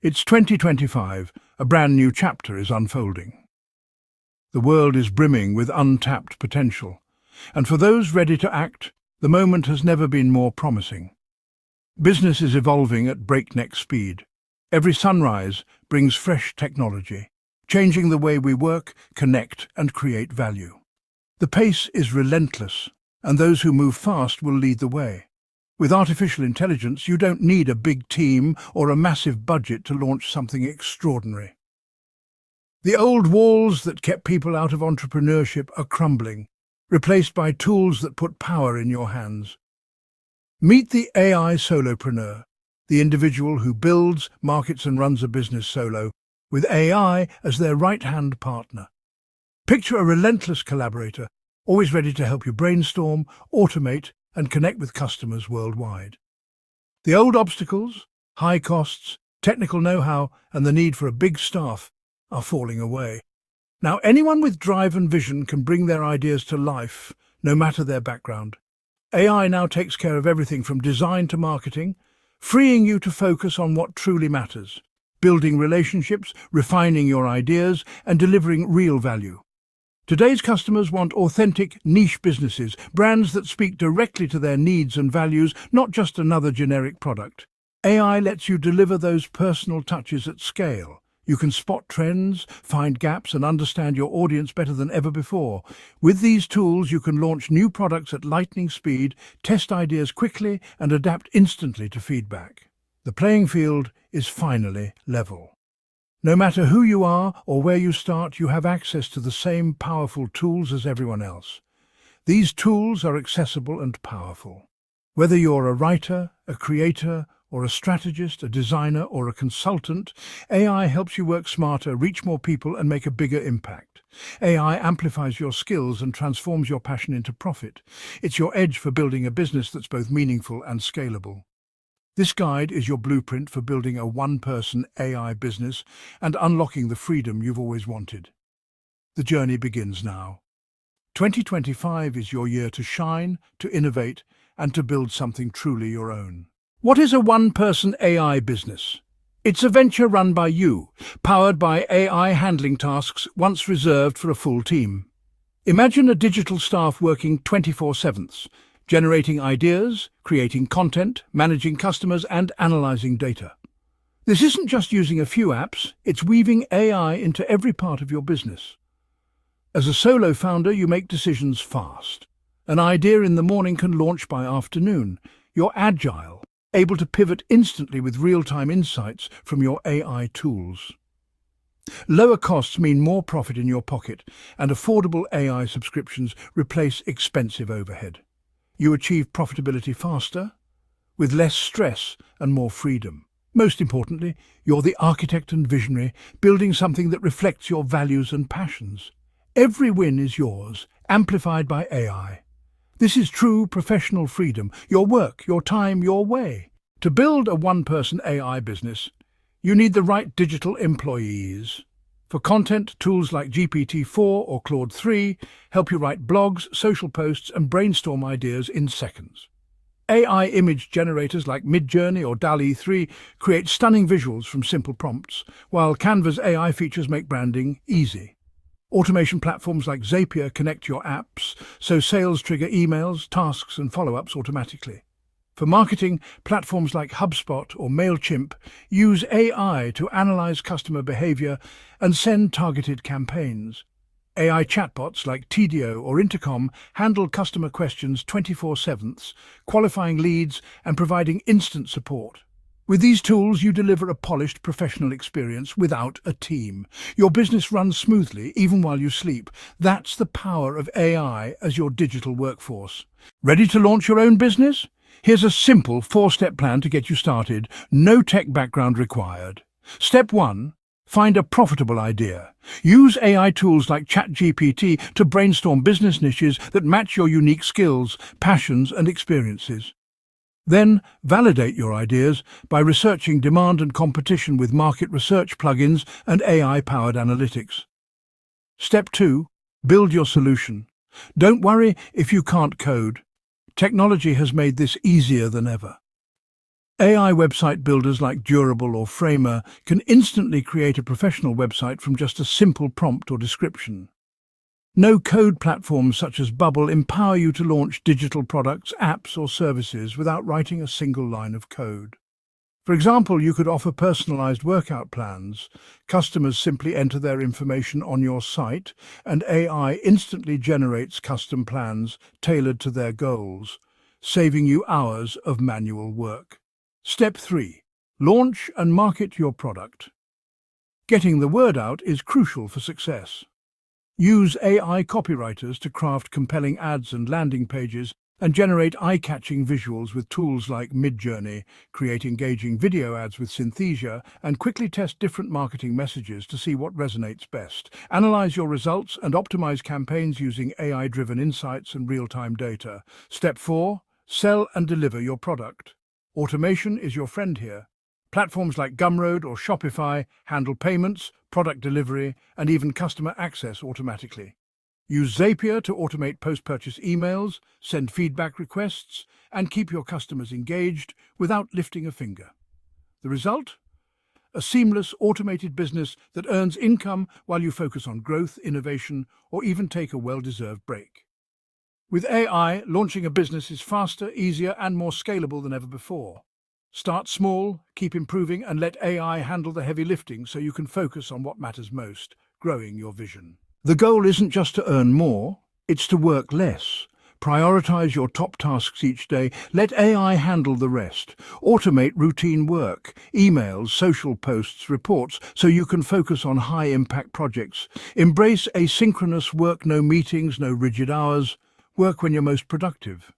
It's 2025, a brand new chapter is unfolding. The world is brimming with untapped potential, and for those ready to act, the moment has never been more promising. Business is evolving at breakneck speed. Every sunrise brings fresh technology, changing the way we work, connect, and create value. The pace is relentless, and those who move fast will lead the way. With artificial intelligence, you don't need a big team or a massive budget to launch something extraordinary. The old walls that kept people out of entrepreneurship are crumbling, replaced by tools that put power in your hands. Meet the AI solopreneur, the individual who builds, markets and runs a business solo, with AI as their right-hand partner. Picture a relentless collaborator, always ready to help you brainstorm, automate, and connect with customers worldwide. The old obstacles, high costs, technical know-how, and the need for a big staff are falling away. Now, anyone with drive and vision can bring their ideas to life, no matter their background. AI now takes care of everything from design to marketing, freeing you to focus on what truly matters, building relationships, refining your ideas, and delivering real value. Today's customers want authentic, niche businesses, brands that speak directly to their needs and values, not just another generic product. AI lets you deliver those personal touches at scale. You can spot trends, find gaps, and understand your audience better than ever before. With these tools, you can launch new products at lightning speed, test ideas quickly, and adapt instantly to feedback. The playing field is finally level. No matter who you are or where you start, you have access to the same powerful tools as everyone else. These tools are accessible and powerful. Whether you're a writer, a creator, or a strategist, a designer, or a consultant, AI helps you work smarter, reach more people, and make a bigger impact. AI amplifies your skills and transforms your passion into profit. It's your edge for building a business that's both meaningful and scalable. This guide is your blueprint for building a one-person AI business and unlocking the freedom you've always wanted. The journey begins now. 2025 is your year to shine, to innovate, and to build something truly your own. What is a one-person AI business? It's a venture run by you, powered by AI handling tasks once reserved for a full team. Imagine a digital staff working 24/7, generating ideas, creating content, managing customers, and analyzing data. This isn't just using a few apps, it's weaving AI into every part of your business. As a solo founder, you make decisions fast. An idea in the morning can launch by afternoon. You're agile, able to pivot instantly with real-time insights from your AI tools. Lower costs mean more profit in your pocket, and affordable AI subscriptions replace expensive overhead. You achieve profitability faster, with less stress and more freedom. Most importantly, you're the architect and visionary, building something that reflects your values and passions. Every win is yours, amplified by AI. This is true professional freedom, your work, your time, your way. To build a one-person AI business, you need the right digital employees. For content, tools like GPT-4 or Claude 3 help you write blogs, social posts, and brainstorm ideas in seconds. AI image generators like Midjourney or DALL-E 3 create stunning visuals from simple prompts, while Canva's AI features make branding easy. Automation platforms like Zapier connect your apps, so sales trigger emails, tasks, and follow-ups automatically. For marketing, platforms like HubSpot or MailChimp use AI to analyze customer behavior and send targeted campaigns. AI chatbots like Tidio or Intercom handle customer questions 24/7, qualifying leads and providing instant support. With these tools, you deliver a polished professional experience without a team. Your business runs smoothly, even while you sleep. That's the power of AI as your digital workforce. Ready to launch your own business? Here's a simple 4-step plan to get you started. No tech background required. Step 1. Find a profitable idea. Use AI tools like ChatGPT to brainstorm business niches that match your unique skills, passions, and experiences. Then, validate your ideas by researching demand and competition with market research plugins and AI-powered analytics. Step 2. Build your solution. Don't worry if you can't code. Technology has made this easier than ever. AI website builders like Durable or Framer can instantly create a professional website from just a simple prompt or description. No-code platforms such as Bubble empower you to launch digital products, apps, or services without writing a single line of code. For example, you could offer personalized workout plans. Customers simply enter their information on your site, and AI instantly generates custom plans tailored to their goals, saving you hours of manual work. Step 3. Launch and market your product. Getting the word out is crucial for success. Use AI copywriters to craft compelling ads and landing pages and generate eye-catching visuals with tools like Midjourney, create engaging video ads with Synthesia, and quickly test different marketing messages to see what resonates best. Analyze your results and optimize campaigns using AI-driven insights and real-time data. Step 4. Sell and deliver your product. Automation is your friend here. Platforms like Gumroad or Shopify handle payments, product delivery, and even customer access automatically. Use Zapier to automate post-purchase emails, send feedback requests, and keep your customers engaged without lifting a finger. The result? A seamless, automated business that earns income while you focus on growth, innovation, or even take a well-deserved break. With AI, launching a business is faster, easier, and more scalable than ever before. Start small, keep improving, and let AI handle the heavy lifting so you can focus on what matters most, growing your vision. The goal isn't just to earn more, it's to work less. Prioritize your top tasks each day. Let AI handle the rest. Automate routine work, emails, social posts, reports, so you can focus on high-impact projects. Embrace asynchronous work, no meetings, no rigid hours. Work when you're most productive.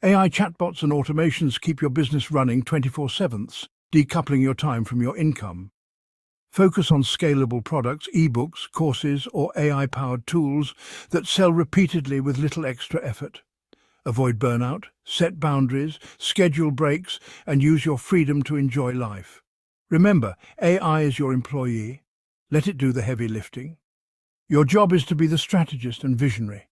AI chatbots and automations keep your business running 24/7, decoupling your time from your income. Focus on scalable products, ebooks, courses, or AI-powered tools that sell repeatedly with little extra effort. Avoid burnout, set boundaries, schedule breaks, and use your freedom to enjoy life. Remember, AI is your employee. Let it do the heavy lifting. Your job is to be the strategist and visionary.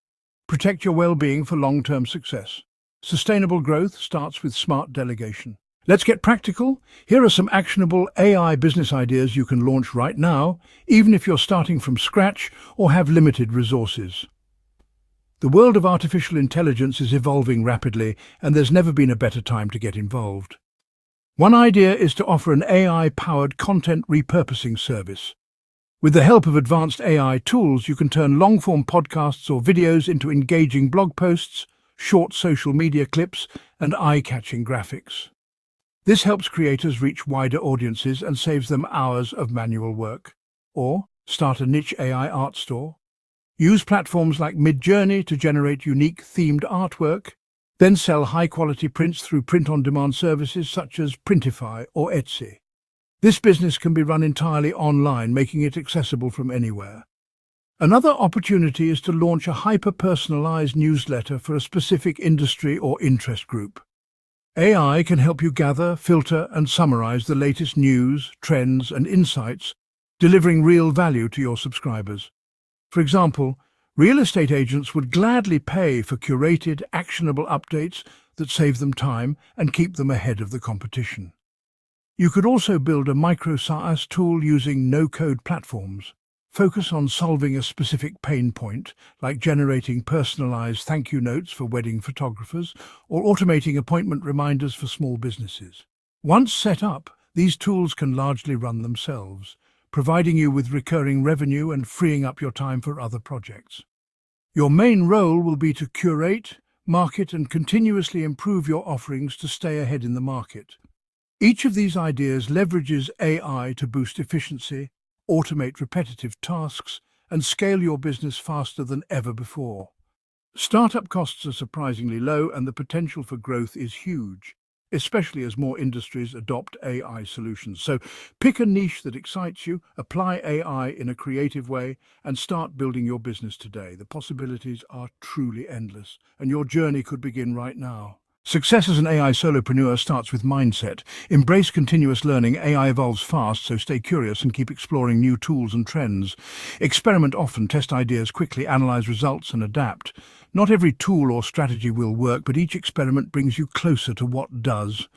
Protect your well-being for long-term success. Sustainable growth starts with smart delegation. Let's get practical. Here are some actionable AI business ideas you can launch right now, even if you're starting from scratch or have limited resources. The world of artificial intelligence is evolving rapidly, and there's never been a better time to get involved. One idea is to offer an AI-powered content repurposing service. With the help of advanced AI tools, you can turn long-form podcasts or videos into engaging blog posts, short social media clips, and eye-catching graphics. This helps creators reach wider audiences and saves them hours of manual work. Or start a niche AI art store. Use platforms like Midjourney to generate unique themed artwork, then sell high-quality prints through print-on-demand services such as Printify or Etsy. This business can be run entirely online, making it accessible from anywhere. Another opportunity is to launch a hyper-personalized newsletter for a specific industry or interest group. AI can help you gather, filter, and summarize the latest news, trends, and insights, delivering real value to your subscribers. For example, real estate agents would gladly pay for curated, actionable updates that save them time and keep them ahead of the competition. You could also build a micro SaaS tool using no-code platforms. Focus on solving a specific pain point, like generating personalized thank you notes for wedding photographers or automating appointment reminders for small businesses. Once set up, these tools can largely run themselves, providing you with recurring revenue and freeing up your time for other projects. Your main role will be to curate, market, and continuously improve your offerings to stay ahead in the market. Each of these ideas leverages AI to boost efficiency, automate repetitive tasks, and scale your business faster than ever before. Startup costs are surprisingly low, and the potential for growth is huge, especially as more industries adopt AI solutions. So pick a niche that excites you, apply AI in a creative way, and start building your business today. The possibilities are truly endless, and your journey could begin right now. Success as an AI solopreneur starts with mindset. Embrace continuous learning. AI evolves fast, so stay curious and keep exploring new tools and trends. Experiment often, test ideas quickly, analyze results, and adapt. Not every tool or strategy will work, but each experiment brings you closer to what does.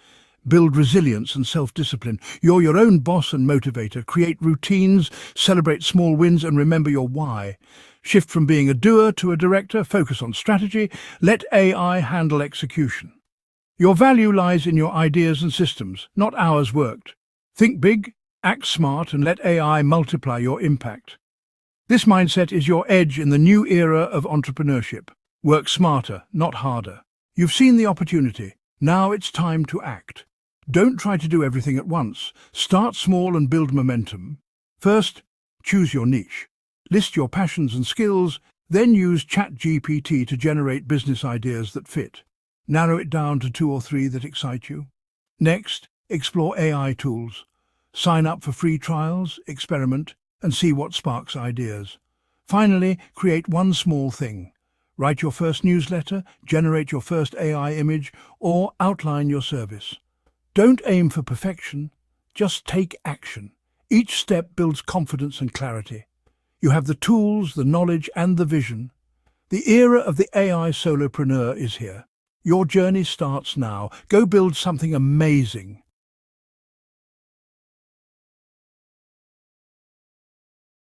Build resilience and self-discipline. You're your own boss and motivator. Create routines, celebrate small wins, and remember your why. Shift from being a doer to a director. Focus on strategy. Let AI handle execution. Your value lies in your ideas and systems, not hours worked. Think big, act smart, and let AI multiply your impact. This mindset is your edge in the new era of entrepreneurship. Work smarter, not harder. You've seen the opportunity. Now it's time to act. Don't try to do everything at once. Start small and build momentum. First, choose your niche. List your passions and skills, then use ChatGPT to generate business ideas that fit. Narrow it down to 2 or 3 that excite you. Next, explore AI tools. Sign up for free trials, experiment, and see what sparks ideas. Finally, create one small thing. Write your first newsletter, generate your first AI image, or outline your service. Don't aim for perfection, just take action. Each step builds confidence and clarity. You have the tools, the knowledge, and the vision. The era of the AI solopreneur is here. Your journey starts now. Go build something amazing.